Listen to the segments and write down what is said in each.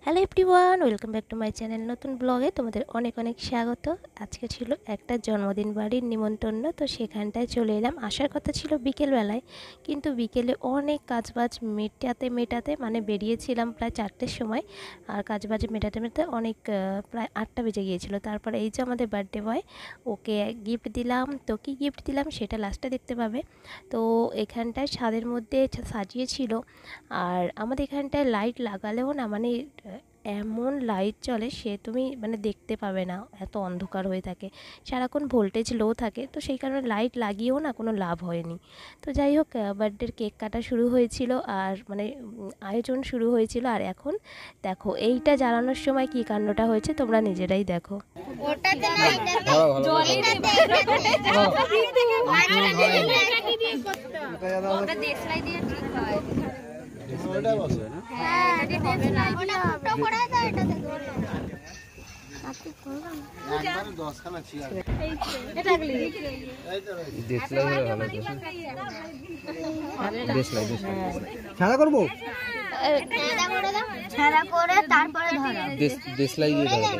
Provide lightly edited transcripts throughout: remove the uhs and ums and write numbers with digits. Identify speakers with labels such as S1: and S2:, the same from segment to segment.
S1: Hello everyone, welcome back to my channel. নতুন ব্লগে তোমাদের অনেক অনেক স্বাগত। আজকে ছিল একটা জন্মদিন বাড়ির নিমন্ত্রণ, তো সেখানটায় চলে এলাম। আসার কথা ছিল বিকেলবেলায়, কিন্তু বিকেলে অনেক কাজবাজ মেটাতে মানে বেরিয়েছিলাম প্রায় 4টের সময়। আর কাজবাজ মেটাতে অনেক প্রায় 8টা বেজে গিয়েছিল। তারপরে এই যে আমাদের বার্থডে বয়, ওকে গিফট দিলাম। তো কী গিফট দিলাম সেটা লাস্টে দেখতে পাবে। তো এখানটায় ছাদের মধ্যে সাজিয়েছিল। আর আমাদের এখানটায় লাইট লাগালেও না, মানে এমন লাইট জ্বলে সে তুমি মানে দেখতে পাবে না, এত অন্ধকার হয়ে থাকে, সারাক্ষণ ভোল্টেজ লো থাকে। তো সেই কারণে লাইট লাগিয়েও না কোনো লাভ হয়নি। তো যাই হোক, বার্থডের কেক কাটা শুরু হয়েছিল, আর মানে আয়োজন শুরু হয়েছিল। আর এখন দেখো এইটা জ্বালানোর সময় কী কাণ্ডটা হয়েছে তোমরা নিজেরাই দেখো।
S2: ছাড়া করবো,
S3: ছাড়া করে তারপরে ধরা
S2: দেশলাই দিয়ে ধরো।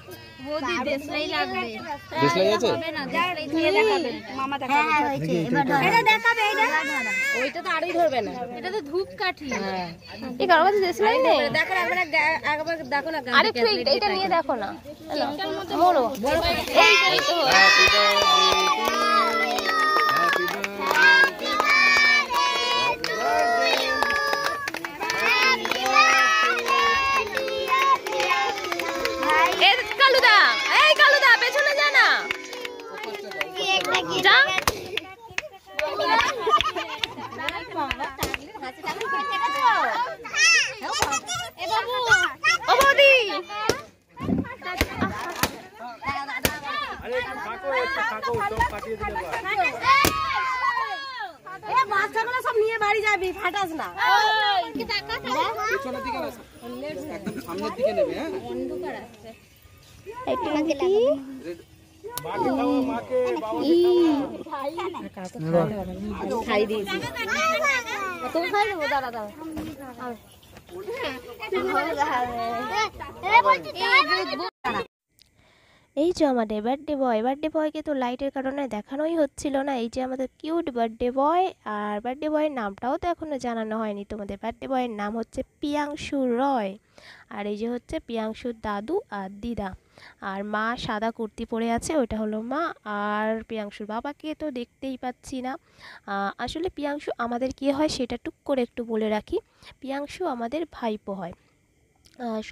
S3: বৌদি দেশলাই লাগবে।
S2: দেশলাই আছে?
S3: দিয়ে দেখাবে মামা, দেখাবে। এবার ধরো, এটা দেখাবে। এটা
S1: ওইটা তো আরই ধরবে না,
S3: এটা তো ধূপকাঠি।
S1: এই কারো কাছে দেশলাই নেই।
S3: দেখো না, একবার দেখো না।
S1: আরে একটু এইটা নিয়ে দেখো না, মোড়ো এই তো। কালুদা পেছনে যা না, যা। ও বৌদি,
S3: বাচ্চাগুলো সব নিয়ে বাড়ি যাবি, ফাটাস না।
S2: পেছনের দিকে না, একদম সামনের দিকে নেবে। হ্যাঁ,
S3: অন্ধকার আসছে।
S1: খাই দিয়েছি, তুমি খাই দেবো। দাঁড়া দাঁড়া, এই যে আমাদের বার্থডে বয়কে তো লাইটের কারণে দেখানোই হচ্ছিল না। এই যে আমাদের কিউট বার্থডে বয়, আর বার্থডে বয়ের নামটাও তো এখনও জানানো হয়নি তোমাদের। বার্থডে বয়ের নাম হচ্ছে পিয়াংশু রয়। আর এই যে হচ্ছে পিয়াংশুর দাদু আর দিদা। আর মা সাদা কুর্তি পরে আছে, ওইটা হলো মা। আর পিয়াংশুর বাবাকে তো দেখতেই পাচ্ছি না। আসলে পিয়াংশু আমাদের কী হয় সেটা টুক করে একটু বলে রাখি। পিয়াংশু আমাদের ভাইপো হয়।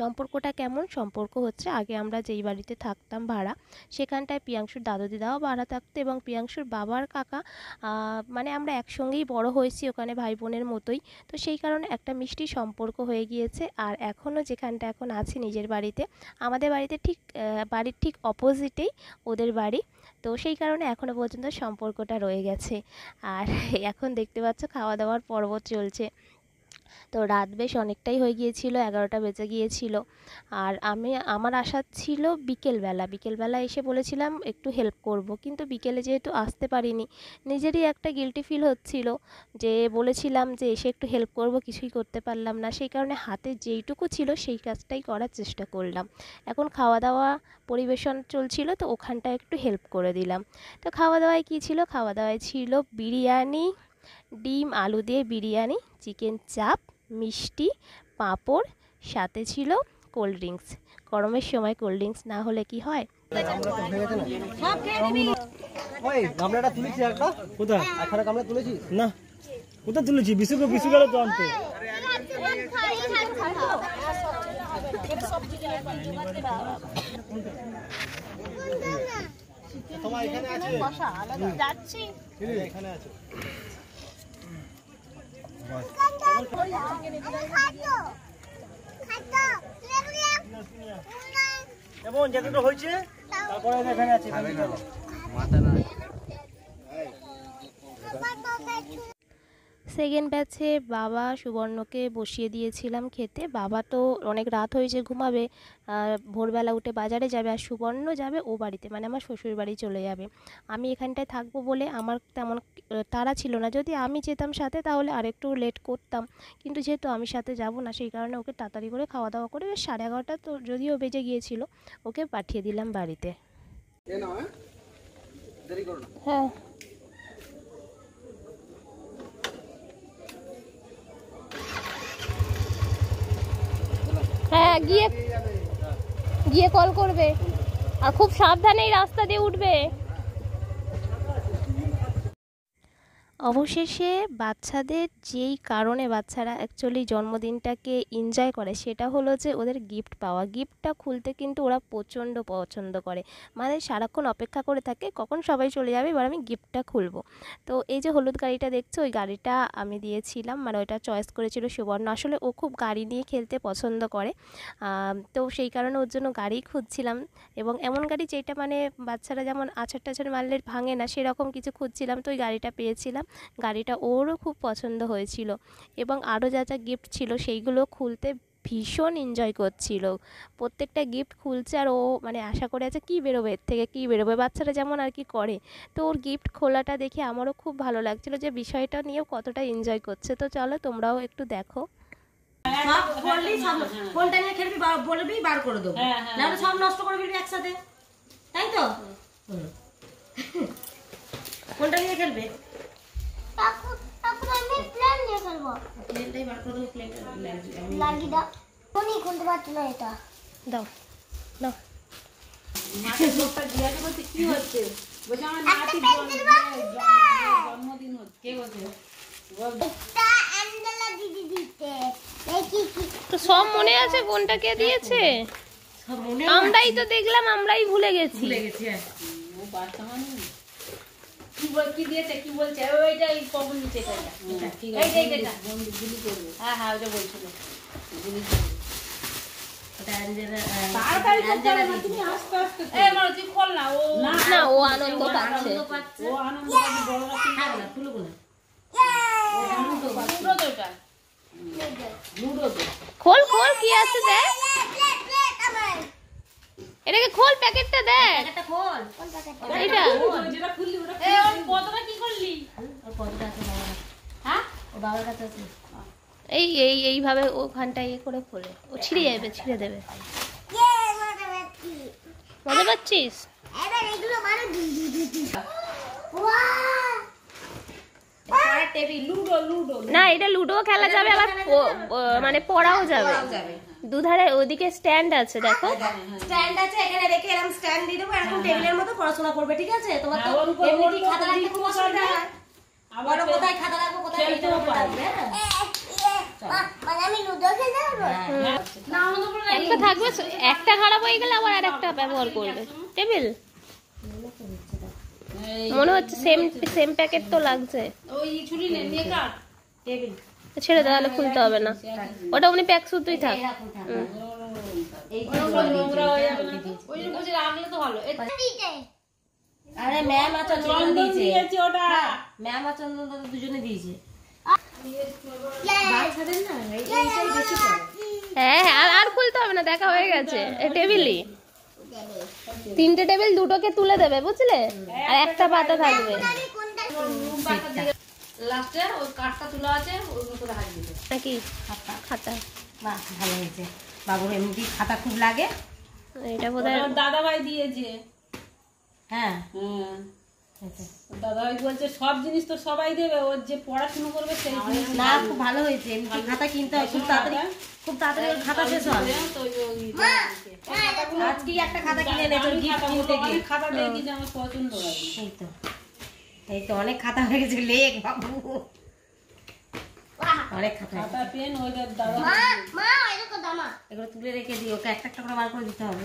S1: সম্পর্কটা কেমন? সম্পর্ক হচ্ছে, আগে আমরা যেই বাড়িতে থাকতাম ভাড়া, সেখানটায় পিয়াংশুর দাদু দিদাও ভাড়া থাকতো, এবং পিয়াংশুর বাবার কাকা, মানে আমরা একসঙ্গেই বড় হয়েছি ওখানে, ভাই বোনের মতোই। তো সেই কারণে একটা মিষ্টি সম্পর্ক হয়ে গিয়েছে। আর এখনও যেখানটা এখন আছি নিজের বাড়িতে, আমাদের বাড়িতে ঠিক বাড়ির ঠিক অপোজিটেই ওদের বাড়ি। তো সেই কারণে এখনও পর্যন্ত সম্পর্কটা রয়ে গেছে। আর এখন দেখতে পাচ্ছ খাওয়া দাওয়ার পর্ব চলছে। তো রাত বেশ অনেকটাই হয়ে গিয়েছিল, 11টা বেজে গিয়েছিল। আর আমার আশা ছিল বিকেলবেলা এসে বলেছিলাম একটু হেল্প করব, কিন্তু বিকেলে যেহেতু আসতে পারিনি, নিজেরই একটা গিল্টি ফিল হচ্ছিল যে বলেছিলাম যে এসে একটু হেল্প করব, কিছুই করতে পারলাম না। সেই কারণে হাতে যেইটুকু ছিল সেই কাজটাই করার চেষ্টা করলাম। এখন খাওয়া দাওয়া পরিবেশন চলছিল, তো ওখানটায় একটু হেল্প করে দিলাম। তো খাওয়া দাওয়ায় কী ছিল? খাওয়া দাওয়ায় ছিল বিরিয়ানি, ডিম আলু দিয়ে বিরিয়ানি, চিকেন চাপ, মিষ্টি, পাঁপড়, সাথে ছিল কোল্ড ড্রিঙ্কস। গরমের সময় কোল্ড ড্রিঙ্কস না হলে কি হয়?
S2: গামলাটা তুলেছি একটা, কোথায় একখানা গামলা তুলেছি না,
S4: কোথায় তুলেছি? বিশু গেলে তো আনতে।
S2: তোমার এখানে আছে,
S3: যাচ্ছি
S2: এখানে আছে।
S4: এবং যেটা হয়েছে তারপরে এখানে আছে।
S1: সেকেন্ড ব্যাচে বাবা সুবর্ণকে বসিয়ে দিয়েছিলাম খেতে। বাবা তো অনেক রাত হয়েছে, ঘুমাবে, ভোরবেলা উঠে বাজারে যাবে, আর সুবর্ণ যাবে ও বাড়িতে, মানে আমার শ্বশুর বাড়ি চলে যাবে। আমি এখানটায় থাকবো বলে আমার তেমন তাড়া ছিল না। যদি আমি যেতাম সাথে তাহলে আরেকটু লেট করতাম, কিন্তু যেহেতু আমি সাথে যাব না সেই কারণে ওকে তাড়াতাড়ি করে খাওয়া দাওয়া করে 11:30 তো যদিও বেজে গিয়েছিল, ওকে পাঠিয়ে দিলাম বাড়িতে। হ্যাঁ হ্যাঁ, গিয়ে গিয়ে কল করবে, আর খুব সাবধানে এই রাস্তা দিয়ে উঠবে। অবশেষে বাচ্চাদের যেই কারণে বাচ্চারা অ্যাকচুয়ালি জন্মদিনটাকে এনজয় করে সেটা হলো যে ওদের গিফট পাওয়া। গিফটটা খুলতে কিন্তু ওরা প্রচণ্ড পছন্দ করে, মানে সারাক্ষণ অপেক্ষা করে থাকে কখন সবাই চলে যাবে, এবার আমি গিফটটা খুলবো। তো এই যে হলুদ গাড়িটা দেখছো, ওই গাড়িটা আমি দিয়েছিলাম, মানে ওইটা চয়েস করেছিল সুবর্ণ। আসলে ও খুব গাড়ি নিয়ে খেলতে পছন্দ করে, তো সেই কারণে ওর জন্য গাড়ি খুঁজছিলাম, এবং এমন গাড়ি যেটা মানে বাচ্চারা যেমন আছাড় টাছাড় মারলে ভাঙে না সেরকম কিছু খুঁজছিলাম, তো ওই গাড়িটা পেয়েছিলাম। গাড়িটা ওরও খুব পছন্দ হয়েছিল, এবং আরও যা যা গিফট ছিল সেইগুলো খুলতে ভীষণ এনজয় করছিল। প্রত্যেকটা গিফট খুলছে, আর ও মানে আশা করে আছে কী বেরোবে এর থেকে, কী বেরোবে, বাচ্চারা যেমন আর কি করে। তো ওর গিফট খোলাটা দেখে আমারও খুব ভালো লাগছিল যে বিষয়টা নিয়েও কতটা এনজয় করছে। তো চলো তোমরাও একটু দেখো।
S3: ফোনটা নিয়ে খেলবি, বলবি বার করে দেবো, নাহলে সব নষ্ট করে ফেলবি একসাথে, তাই তো? ফোনটা নিয়ে খেলবে,
S1: দাও দাও। তো সব মনে আছে কোনটা কে দিয়েছে? আমরাই তো দেখলাম, আমরাই ভুলে গেছি।
S3: কি দিয়েছে, কি বলছে? ওইটা এই কখন নিচে, হ্যাঁ হ্যাঁ ওইটা বলছিল।
S1: না, ও আনন্দ পাচ্ছে। খোল খোল, কি আছে দেখ, এটাকে খোল, প্যাকেটটা দেখ। এইটা এই এই এইভাবে ওখানটায় ইয়ে করে খোলে, ও ছিঁড়ে যাবে, ছিঁড়ে দেবে। মজা পাচ্ছিস? না, এটা লুডো খেলা যাবে, আবার মানে পড়াও যাবে। দুধারে ওদিকে স্ট্যান্ড আছে, দেখো
S3: স্ট্যান্ড আছে, এখানে রেখে এরকম স্ট্যান্ড দিয়ে দেবো, এরকম টেবিলের মতো পড়াশোনা করবে, ঠিক আছে? তোমার তো এমনি কি খাতা রাখতে খুব অসুবিধা হয়, বলো কোথায় খাতা রাখবো, কোথায় লিখতে পারবে।
S1: একটা থাকবে, একটা খারাপ হয়ে গেলে আবার আরেকটা ব্যবহার করবে। টেবিল মনে হচ্ছে সেম সেম প্যাকেট তো লাগছে। ছেড়ে তাহলে খুলতে হবে না, ওটা উনি প্যাক শুধুই থাক।
S3: আরে ম্যাম আর চন্দন দিয়েছে, ওটা ম্যাম আর চন্দন দাদা দুজনে দিয়েছে।
S1: হ্যাঁ হ্যাঁ, আর খুলতে হবে না, দেখা হয়ে গেছে। টেবিলই 3টে টেবিল, 2টোকে তুলে দেবে বুঝলে, আর একটা পাতা থাকবে।
S3: লাস্টে ওই কাঠটা তুলা আছে, ওই মতো রাখা দিবে
S1: নাকি খাতা।
S3: বাহ, ভালো হয়েছে। বাবুর এমনি খাতা খুব লাগে,
S1: এটা বোধহয়
S5: দাদা ভাই দিয়েছে।
S3: হ্যাঁ
S5: দাদা ভাই বলছে সব জিনিস তো সবাই দেবে, ওর যে পড়াশোনা করবে সেই জিনিস।
S3: না, খুব ভালো হয়েছে। এমনি খাতা কিনতে হয়, খুব তাড়াতাড়ি ওর খাতা শেষ হয়। আজকে একটা খাতা কিনে এনে তোর গিফট কিনতে গিয়ে
S5: খাতা দেখি যে আমার পছন্দ হয়।
S3: এই তো অনেক খাতা হয়ে গেছে, লেখ বাবু, অনেক খাতা,
S5: পেন। ওই দাদা
S3: এগুলো তুলে রেখে দিই, ওকে একটা একটা করে বার করে দিতে হবে।